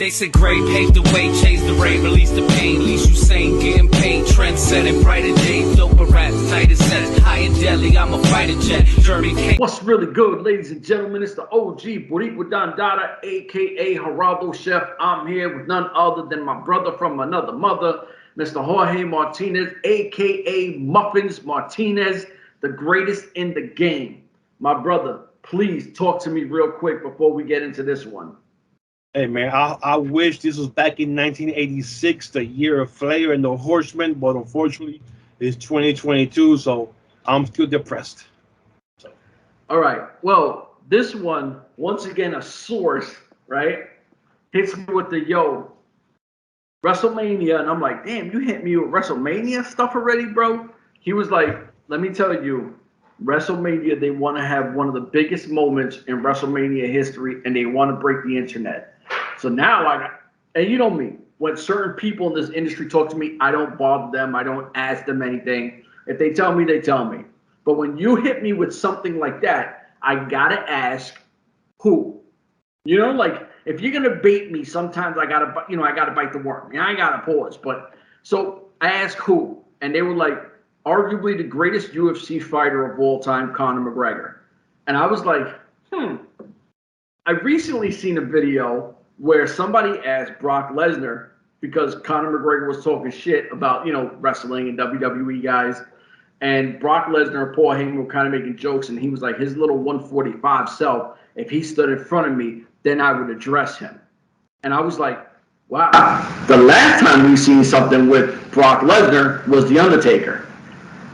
They said gray paved the way, chased the rain, released the pain, least you sane, getting paid, trend setting, brighter days, doper raps, tighter sets, high and deadly, I'm a fighter jet, journey came. What's really good, ladies and gentlemen? It's the OG Boricua Dandada, aka Geraldo Chef. I'm here with none other than my brother from another mother, Mr. Jorge Martinez, aka Muffins Martinez, the greatest in the game. My brother, please talk to me real quick before we get into this one. Hey man, I wish this was back in 1986, the year of Flair and the Horsemen, but unfortunately it's 2022, so I'm still depressed. So. All right, well, this one, once again, a source, right, hits me with the, WrestleMania, and I'm like, damn, you hit me with WrestleMania stuff already, bro? He was like, let me tell you, WrestleMania, they want to have one of the biggest moments in WrestleMania history, and they want to break the internet. So now and you know me, when certain people in this industry talk to me, I don't bother them. I don't ask them anything. If they tell me, they tell me. But when you hit me with something like that, I got to ask who. You know, like if you're going to bait me, sometimes I got to bite the worm. I ain't got to pause. But so I asked who, and they were like, arguably the greatest UFC fighter of all time, Conor McGregor. And I was like, I recently seen a video where somebody asked Brock Lesnar, because Conor McGregor was talking shit about, wrestling and WWE guys. And Brock Lesnar and Paul Heyman were kind of making jokes. And he was like, his little 145 self, if he stood in front of me, then I would address him. And I was like, wow. The last time we seen something with Brock Lesnar was The Undertaker.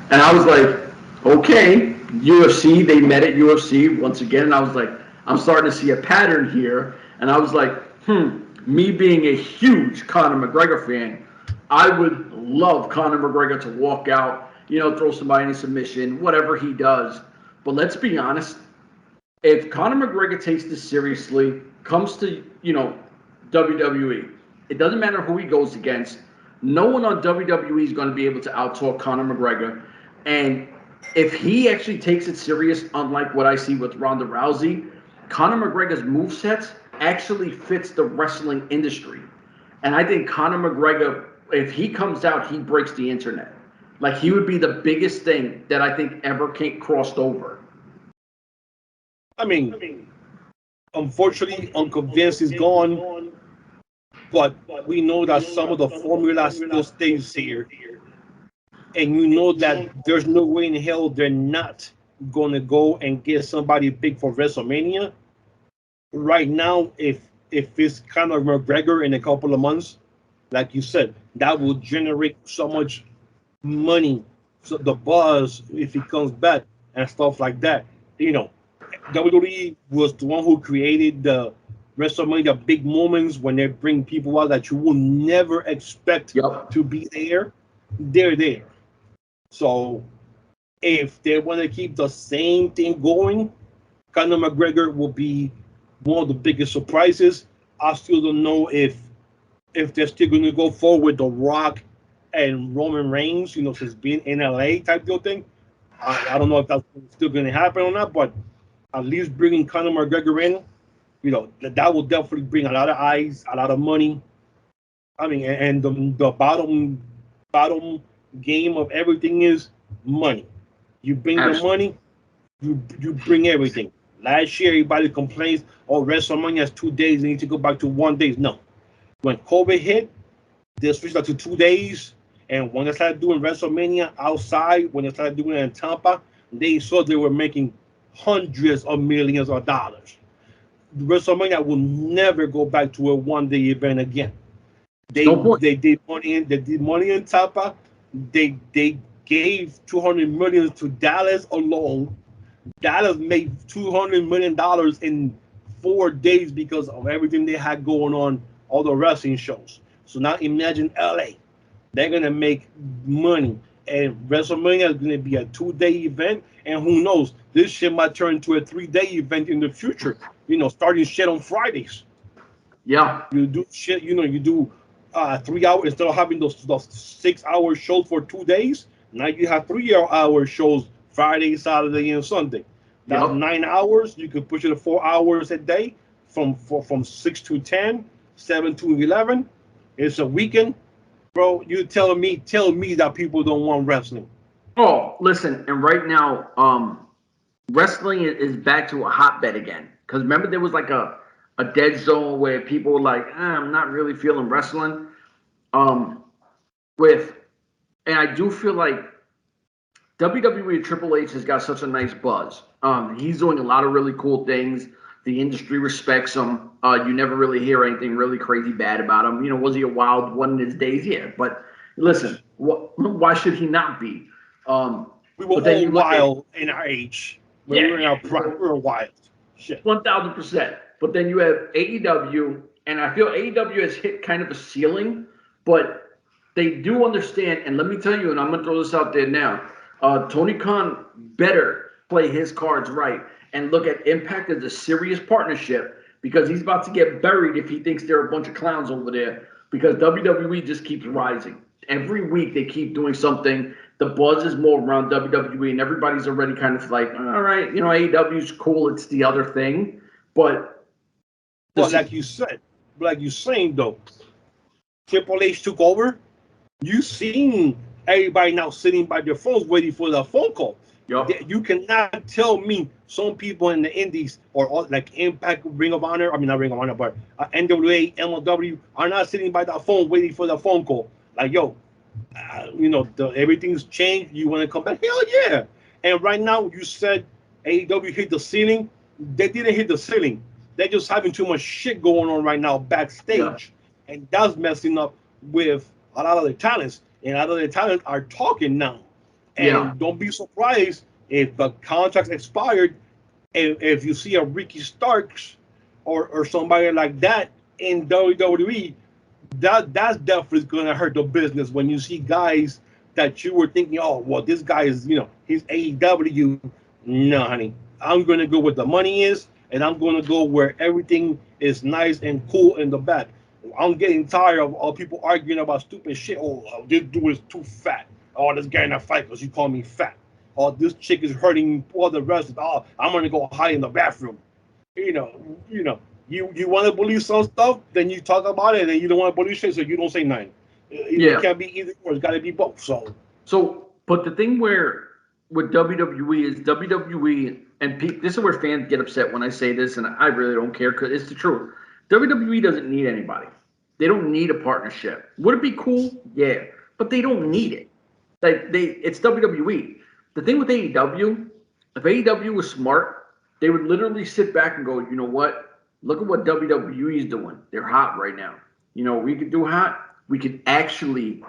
And I was like, okay, UFC, they met at UFC once again. And I was like, I'm starting to see a pattern here. And I was like, me being a huge Conor McGregor fan, I would love Conor McGregor to walk out, throw somebody in a submission, whatever he does. But let's be honest, if Conor McGregor takes this seriously, comes to, WWE, it doesn't matter who he goes against. No one on WWE is going to be able to outtalk Conor McGregor. And if he actually takes it serious, unlike what I see with Ronda Rousey, Conor McGregor's moveset actually fits the wrestling industry. And I think Conor McGregor, if he comes out, he breaks the internet. Like, he would be the biggest thing that I think ever crossed over. I mean, unfortunately, Unconvinced is gone, but we know that some of the formula still stays here. And you know that there's no way in hell they're not going to go and get somebody big for WrestleMania. Right now, if it's Conor McGregor in a couple of months, like you said, that will generate so much money. So the buzz, if he comes back and stuff like that, WWE was the one who created the WrestleMania big moments when they bring people out that you will never expect to be there. They're there. So if they want to keep the same thing going, Conor McGregor will be one of the biggest surprises. I still don't know if they're still going to go forward with The Rock and Roman Reigns, since being in LA type deal thing. I don't know if that's still going to happen or not, but at least bringing Conor McGregor in, that will definitely bring a lot of eyes, a lot of money. I mean, and the bottom game of everything is money. You bring the money, you bring everything. Last year, everybody complains, WrestleMania has 2 days, they need to go back to 1 day. No. When COVID hit, they switched that to 2 days. And when they started doing WrestleMania outside, when they started doing it in Tampa, they saw they were making hundreds of millions of dollars. WrestleMania will never go back to a 1 day event again. They did money in Tampa. They gave $200 million to Dallas alone. Dallas made $200 million in 4 days because of everything they had going on, all the wrestling shows. So now imagine LA. They're going to make money. And WrestleMania is going to be a 2-day event. And who knows, this shit might turn into a 3-day event in the future. Starting shit on Fridays. Yeah. You do shit, you do 3 hours instead of having those 6-hour shows for 2 days. Now you have 3-hour shows Friday, Saturday, and Sunday. That's 9 hours. You could push it to 4 hours a day from 6 to 10, 7 to 11. It's a weekend, bro. You tell me that people don't want wrestling. Oh, listen, and right now, wrestling is back to a hotbed again. Because remember, there was like a dead zone where people were like, I'm not really feeling wrestling. With, and I do feel like WWE Triple H has got such a nice buzz. He's doing a lot of really cool things. The industry respects him. You never really hear anything really crazy bad about him. You know, was he a wild one in his days? Yeah, but listen, why should he not be? We were all wild in our age. When we were in our prime, we were wild. Shit. 1,000%. But then you have AEW, and I feel AEW has hit kind of a ceiling, but they do understand. And let me tell you, and I'm going to throw this out there now, Tony Khan better play his cards right and look at Impact as a serious partnership, because he's about to get buried if he thinks there are a bunch of clowns over there, because WWE just keeps rising. Every week they keep doing something. The buzz is more around WWE, and everybody's already kind of like, all right, you know, AEW's cool. It's the other thing. But like you said, though, Triple H took over. You seen everybody now sitting by their phones waiting for the phone call. Yep. You cannot tell me some people in the indies or like Impact, Ring of Honor, I mean not Ring of Honor, but N.W.A, MLW are not sitting by that phone waiting for the phone call. Like, yo, you know, everything's changed. You want to come back? Hell yeah. And right now, you said AEW hit the ceiling. They didn't hit the ceiling. They're just having too much shit going on right now backstage. Yeah. And that's messing up with a lot of the talents. And a lot of the talents are talking now. And don't be surprised if the contract's expired, if you see a Ricky Starks or somebody like that in WWE, that's definitely going to hurt the business when you see guys that you were thinking, oh, well, this guy is, you know, he's AEW. No, honey. I'm going to go where the money is, and I'm going to go where everything is nice and cool in the back. I'm getting tired of people arguing about stupid shit. Oh, this dude is too fat. Oh, this guy in a fight because you call me fat. Oh, this chick is hurting all the rest. Oh, I'm going to go hide in the bathroom. You want to believe some stuff, then you talk about it, and you don't want to believe shit, so you don't say nothing. It can't be either or. It's got to be both. So, but the thing with WWE is WWE, and this is where fans get upset when I say this, and I really don't care because it's the truth. WWE doesn't need anybody. They don't need a partnership. Would it be cool? Yeah, but they don't need it. It's WWE. The thing with AEW, if AEW was smart, they would literally sit back and go, you know what? Look at what WWE is doing. They're hot right now. You know, we could do hot. We could actually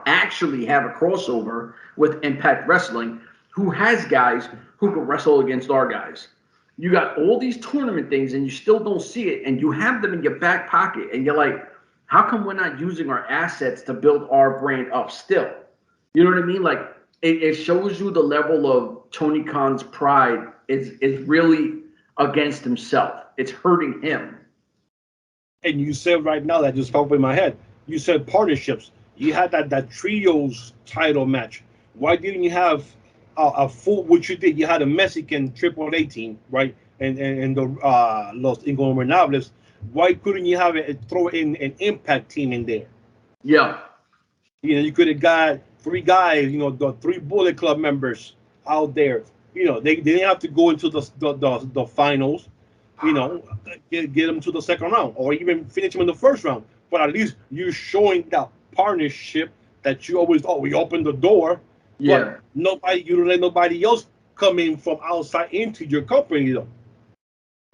have a crossover with Impact Wrestling, who has guys who can wrestle against our guys. You got all these tournament things, and you still don't see it, and you have them in your back pocket, and you're like, how come we're not using our assets to build our brand up still? You know what I mean? Like, it shows you the level of Tony Khan's pride is really against himself. It's hurting him. And you said right now, that just popped in my head, you said partnerships. You had that trios title match. Why didn't you have a full, which you did? You had a Mexican AAA team, right? And the Los Ingobernables. Why couldn't you have throw in an Impact team in there? Yeah. You know, you could have got 3 guys, you know, the 3 Bullet Club members out there. You know, they didn't have to go into the finals, you know, get them to the second round or even finish them in the first round. But at least you're showing that partnership that you always, we open the door. Yeah. But you don't let nobody else come in from outside into your company, though.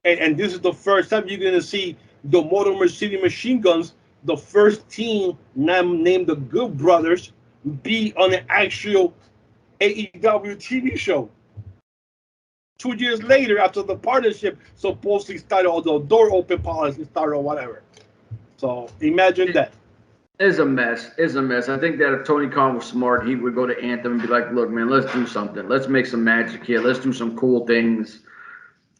And this is the first time you're going to see the Motor City Machine Guns, the first team named the Good Brothers, be on an actual AEW TV show. 2 years later, after the partnership supposedly started, or the door open policy started, or whatever. So imagine that. It's a mess. It's a mess. I think that if Tony Khan was smart, he would go to Anthem and be like, look, man, let's do something. Let's make some magic here. Let's do some cool things.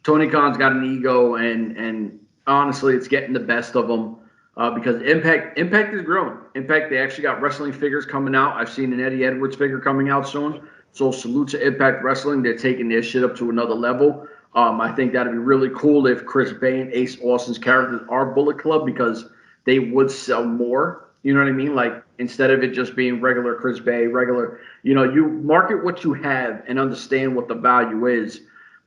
Tony Khan's got an ego, and honestly, it's getting the best of him because Impact is growing. Impact, they actually got wrestling figures coming out. I've seen an Eddie Edwards figure coming out soon. So salute to Impact Wrestling. They're taking their shit up to another level. I think that'd be really cool if Chris Bay and Ace Austin's characters are Bullet Club, because they would sell more. You know what I mean? Like instead of it just being regular Chris Bay, regular, you market what you have and understand what the value is.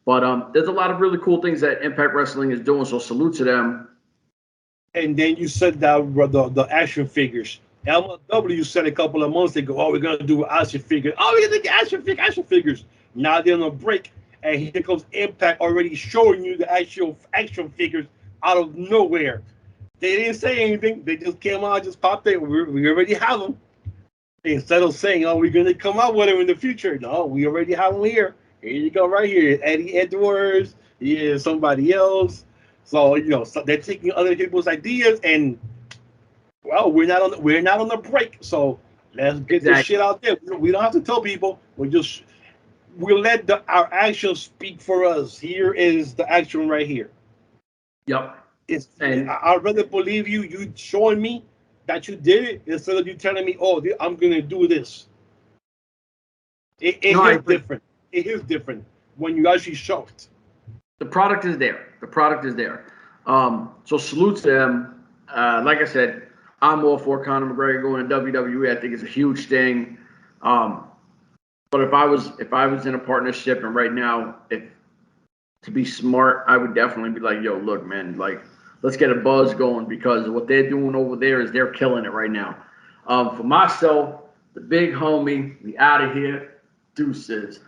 But there's a lot of really cool things that Impact Wrestling is doing. So salute to them. And then you said that the action figures. MLW said a couple of months ago, "Oh, we're gonna do action figures. Oh, we're gonna do action figures." Now they're on a break, and here comes Impact already showing you the actual action figures out of nowhere. They didn't say anything. They just came out, just popped in. We already have them. Instead of saying, "Oh, we're gonna come out with them in the future," no, we already have them here. Here you go, right here. Eddie Edwards. Yeah, somebody else. So so they're taking other people's ideas, and well, we're not on the break. So let's get this shit out there. We don't have to tell people. We'll let our actions speak for us. Here is the action right here. Yep. I'd rather believe you showing me that you did it instead of you telling me, "Oh, I'm gonna do this." It is different. It is different when you actually show it. The product is there. The product is there. So salute to them. Like I said, I'm all for Conor McGregor going to WWE. I think it's a huge thing. But if I was in a partnership and right now, to be smart, I would definitely be like, yo, look, man, like let's get a buzz going because what they're doing over there is they're killing it right now. For myself, the big homie, we out of here. Deuces.